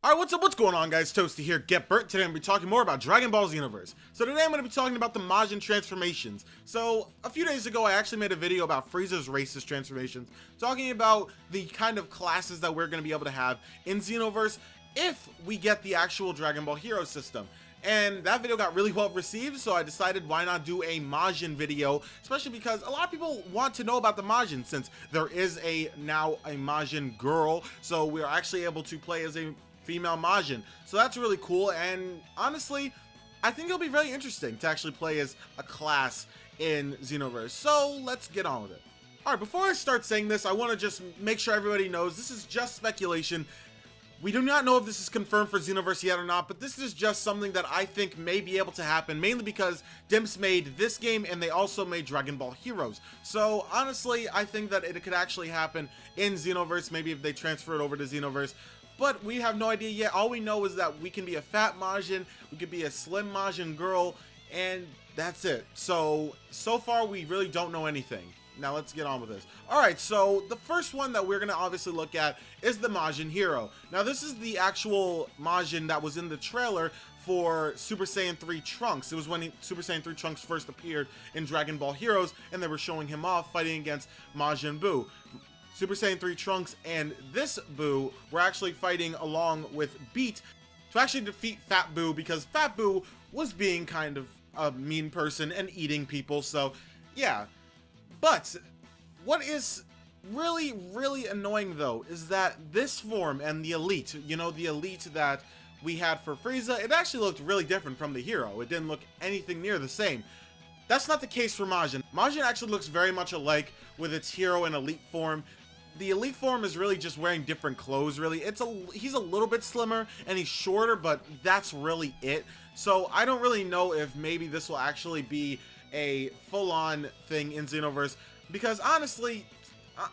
Alright, what's up? What's going on, guys? Toasty here, Get Burt. Today I'm going to be talking more about Dragon Ball Xenoverse. So today I'm going to be talking about the Majin transformations. So a few days ago I actually made a video about Frieza's racist transformations, talking about the kind of classes that we're going to be able to have in Xenoverse if we get the actual Dragon Ball Hero system. And that video got really well received, so I decided why not do a Majin video, especially because a lot of people want to know about the Majin, since there is now a Majin girl, so we are actually able to play as a female Majin. So that's really cool, and honestly, I think it'll be very interesting to actually play as a class in Xenoverse. So let's get on with it. Alright, before I start saying this, I want to just make sure everybody knows this is just speculation. We do not know if this is confirmed for Xenoverse yet or not, but this is just something that I think may be able to happen, mainly because Dimps made this game and they also made Dragon Ball Heroes. So honestly, I think that it could actually happen in Xenoverse, maybe if they transfer it over to Xenoverse. But we have no idea yet. All we know is that we can be a fat Majin, we could be a slim Majin girl, and that's it. So far we really don't know anything. Now let's get on with this. Alright, so the first one that we're going to obviously look at is the Majin Hero. Now this is the actual Majin that was in the trailer for Super Saiyan 3 Trunks. It was when Super Saiyan 3 Trunks first appeared in Dragon Ball Heroes, and they were showing him off fighting against Majin Buu. Super Saiyan 3 Trunks and this Buu were actually fighting along with Beat to actually defeat Fat Buu, because Fat Buu was being kind of a mean person and eating people, so yeah. But what is really, really annoying though is that this form and the Elite, you know, the Elite that we had for Frieza, it actually looked really different from the Hero. It didn't look anything near the same. That's not the case for Majin. Majin actually looks very much alike with its Hero and Elite form. The Elite form is really just wearing different clothes, really. He's a little bit slimmer and he's shorter, but that's really it. So I don't really know if maybe this will actually be a full-on thing in Xenoverse, because honestly,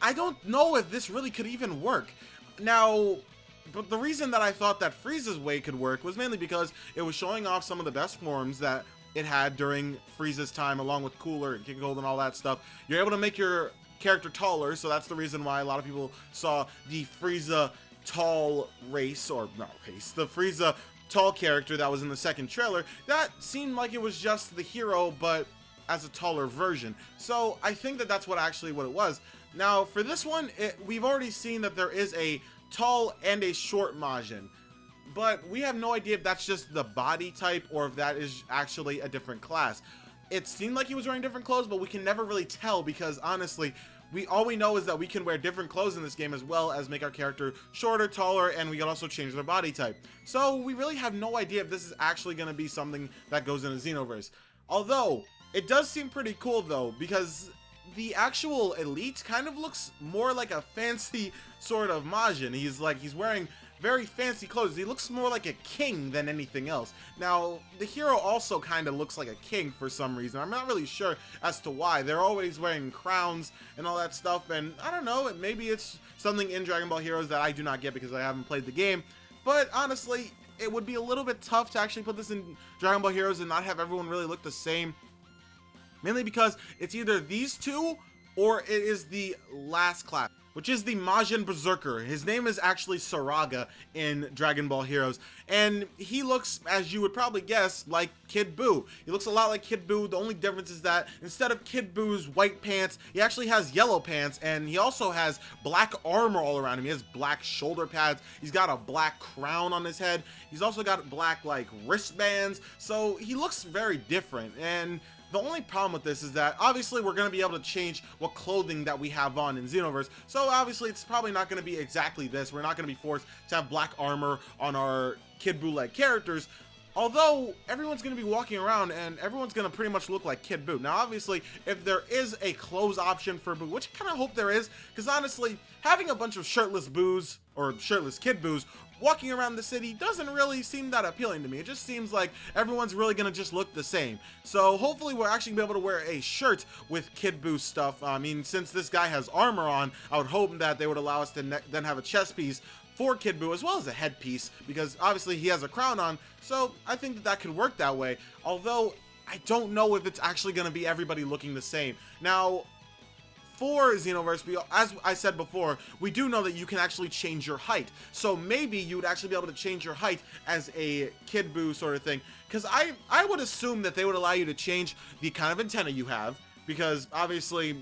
I don't know if this really could even work. Now, but the reason that I thought that Frieza's way could work was mainly because it was showing off some of the best forms that it had during Frieza's time, along with Cooler and King Cold and all that stuff. You're able to make your character taller, so that's the reason why a lot of people saw the Frieza tall race, or not race, the Frieza tall character that was in the second trailer. That seemed like it was just the Hero, but as a taller version. So I think that that's what it was. Now for this one, we've already seen that there is a tall and a short Majin, but we have no idea if that's just the body type or if that is actually a different class. It seemed like he was wearing different clothes, but we can never really tell, because honestly, all we know is that we can wear different clothes in this game, as well as make our character shorter, taller, and we can also change their body type. So we really have no idea if this is actually going to be something that goes into Xenoverse. Although it does seem pretty cool though, because the actual Elite kind of looks more like a fancy sort of Majin. He's wearing very fancy clothes. He looks more like a king than anything else. Now, the Hero also kind of looks like a king for some reason. I'm not really sure as to why. They're always wearing crowns and all that stuff, and I don't know, maybe it's something in Dragon Ball Heroes that I do not get because I haven't played the game. But honestly, it would be a little bit tough to actually put this in Dragon Ball Heroes and not have everyone really look the same. Mainly because it's either these two or it is the last class, which is the Majin Buu Zurcher. His name is actually Saraga in Dragon Ball Heroes, and he looks, as you would probably guess, like Kid Buu. He looks a lot like Kid Buu. The only difference is that instead of Kid Buu's white pants, he actually has yellow pants, and he also has black armor all around him. He has black shoulder pads. He's got a black crown on his head. He's also got black, like, wristbands. So he looks very different, and the only problem with this is that obviously we're going to be able to change what clothing that we have on in Xenoverse. So obviously it's probably not going to be exactly this. We're not going to be forced to have black armor on our Kid Buu-like characters. Although everyone's going to be walking around and everyone's going to pretty much look like Kid Buu. Now obviously if there is a clothes option for Buu, which I kind of hope there is, because honestly having a bunch of shirtless Buus or shirtless Kid Buus walking around the city doesn't really seem that appealing to me. It just seems like everyone's really gonna just look the same. So hopefully we're actually gonna be able to wear a shirt with Kid Buu stuff. I mean, since this guy has armor on, I would hope that they would allow us to then have a chest piece for Kid Buu, as well as a headpiece, because obviously he has a crown on, so I think that that could work that way. Although I don't know if it's actually gonna be everybody looking the same. Now, for Xenoverse, as I said before, we do know that you can actually change your height. So maybe you would actually be able to change your height as a Kid Buu sort of thing. Because I would assume that they would allow you to change the kind of antenna you have, because obviously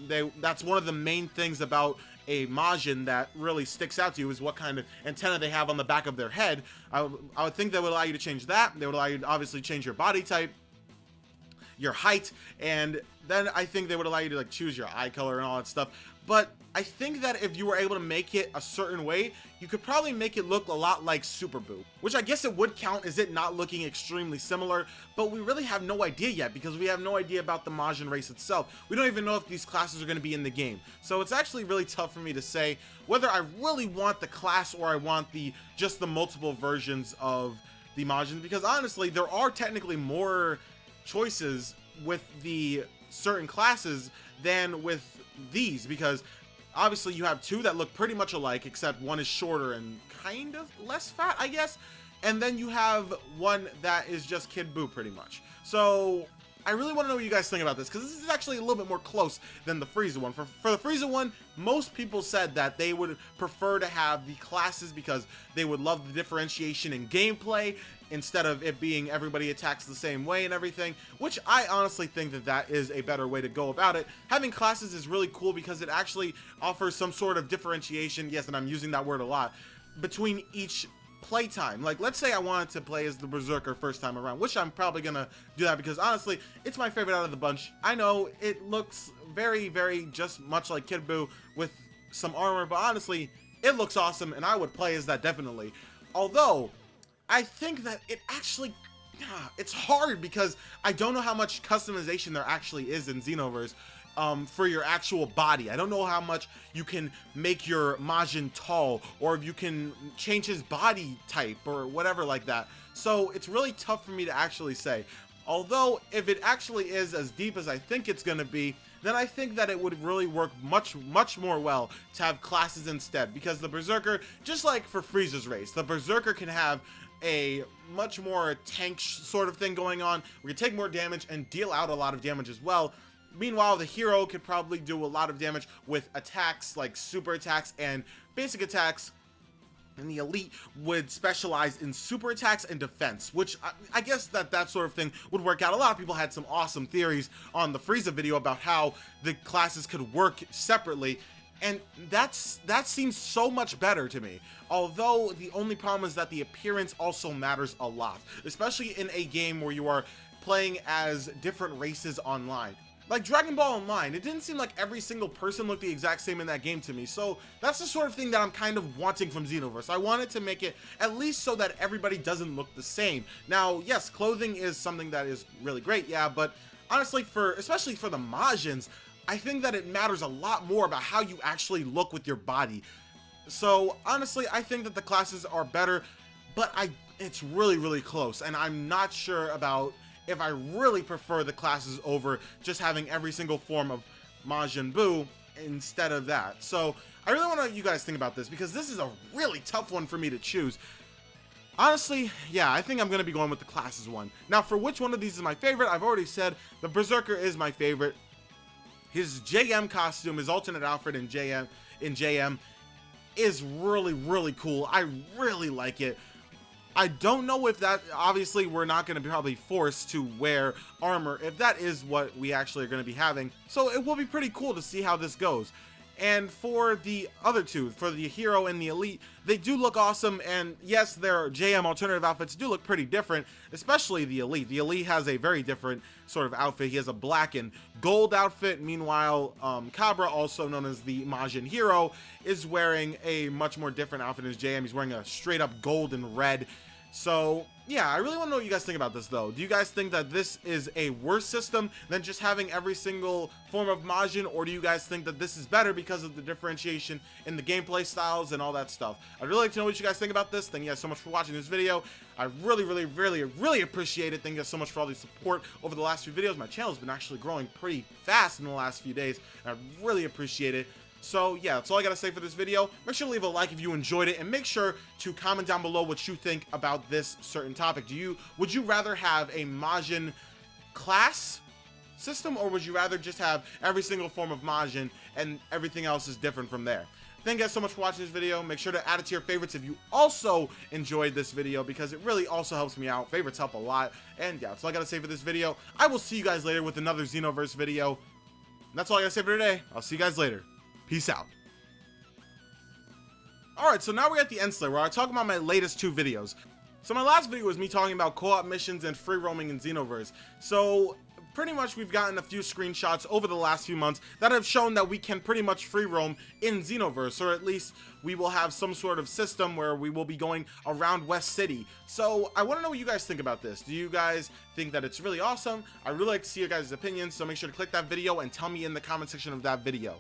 that's one of the main things about a Majin that really sticks out to you, is what kind of antenna they have on the back of their head. I would think that would allow you to change that. They would allow you to obviously change your body type, your height, and then I think they would allow you to like choose your eye color and all that stuff. But I think that if you were able to make it a certain way, you could probably make it look a lot like Super Buu, which I guess it would count as it not looking extremely similar, but we really have no idea yet, because we have no idea about the Majin race itself. We don't even know if these classes are going to be in the game. So it's actually really tough for me to say whether I really want the class or I want just the multiple versions of the Majins, because honestly, there are technically more choices with the certain classes than with these, because obviously you have two that look pretty much alike, except one is shorter and kind of less fat, I guess, and then you have one that is just Kid Buu pretty much. So I really want to know what you guys think about this, because this is actually a little bit more close than the Frieza one. For the Frieza one, most people said that they would prefer to have the classes because they would love the differentiation in gameplay instead of it being everybody attacks the same way and everything, which I honestly think that is a better way to go about it. Having classes is really cool because it actually offers some sort of differentiation, yes, and I'm using that word a lot, between each playtime. Like, let's say I wanted to play as the Berserker first time around, which I'm probably gonna do that because honestly, it's my favorite out of the bunch. I know it looks very, very just much like Kid Buu with some armor, but honestly, it looks awesome and I would play as that definitely. Although, I think that it actually, it's hard because I don't know how much customization there actually is in Xenoverse for your actual body. I don't know how much you can make your Majin tall, or if you can change his body type or whatever like that. So it's really tough for me to actually say. Although if it actually is as deep as I think it's gonna be, then I think that it would really work much more well to have classes instead, because the Berserker, just like for Frieza's race, the Berserker can have a much more tank sort of thing going on. We can take more damage and deal out a lot of damage as well. Meanwhile, the hero could probably do a lot of damage with attacks like super attacks and basic attacks, and the elite would specialize in super attacks and defense, which I guess that sort of thing would work out. A lot of people had some awesome theories on the Frieza video about how the classes could work separately, and that seems so much better to me. Although the only problem is that the appearance also matters a lot, especially in a game where you are playing as different races online. Like Dragon Ball Online, it didn't seem like every single person looked the exact same in that game to me. So that's the sort of thing that I'm kind of wanting from Xenoverse. I wanted to make it at least so that everybody doesn't look the same. Now, yes, clothing is something that is really great, yeah, but honestly, especially for the Majins, I think that it matters a lot more about how you actually look with your body. So honestly, I think that the classes are better, but it's really close, and I'm not sure about if I really prefer the classes over just having every single form of Majin Buu instead of that. So I really want to know what you guys think about this, because this is a really tough one for me to choose. Honestly, yeah, I think I'm going to be going with the classes one. Now, for which one of these is my favorite, I've already said the Berserker is my favorite. His JM costume, his alternate outfit in JM is really cool. I really like it. I don't know if that, obviously we're not going to be probably forced to wear armor if that is what we actually are going to be having. So it will be pretty cool to see how this goes. And for the other two, for the Hero and the Elite, they do look awesome, and yes, their JM alternative outfits do look pretty different, especially the Elite. The Elite has a very different sort of outfit. He has a black and gold outfit. Meanwhile, Cabra, also known as the Majin Hero, is wearing a much more different outfit in his JM. He's wearing a straight up gold and red. So yeah, I really want to know what you guys think about this though. Do you guys think that this is a worse system than just having every single form of Majin, or do you guys think that this is better because of the differentiation in the gameplay styles and all that stuff? I'd really like to know what you guys think about this. Thank you guys so much for watching this video. I really appreciate it. Thank you guys so much for all the support over the last few videos. My channel has been actually growing pretty fast in the last few days, and I really appreciate it. So yeah, that's all I gotta say for this video. Make sure to leave a like if you enjoyed it, and make sure to comment down below what you think about this certain topic. Would you rather have a Majin class system, or would you rather just have every single form of Majin and everything else is different from there? Thank you guys so much for watching this video. Make sure to add it to your favorites if you also enjoyed this video, because it really also helps me out. Favorites help a lot. And yeah, that's all I gotta say for this video. I will see you guys later with another Xenoverse video. And that's all I gotta say for today. I'll see you guys later. Peace out. Alright, so now we're at the end slate where I talk about my latest 2 videos. So my last video was me talking about co-op missions and free roaming in Xenoverse. So pretty much we've gotten a few screenshots over the last few months that have shown that we can pretty much free roam in Xenoverse, or at least we will have some sort of system where we will be going around West City. So I want to know what you guys think about this. Do you guys think that it's really awesome? I really like to see your guys' opinions, so make sure to click that video and tell me in the comment section of that video.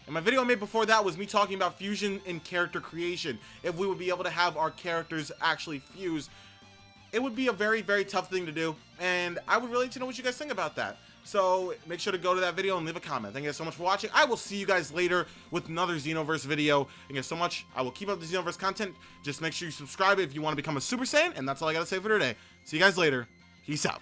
And my video I made before that was me talking about fusion in character creation. If we would be able to have our characters actually fuse, it would be a very, very tough thing to do, and I would really like to know what you guys think about that. So make sure to go to that video and leave a comment. Thank you guys so much for watching. I will see you guys later with another Xenoverse video. Thank you guys so much. I will keep up the Xenoverse content. Just make sure you subscribe if you want to become a Super Saiyan, and that's all I gotta say for today. See you guys later. Peace out.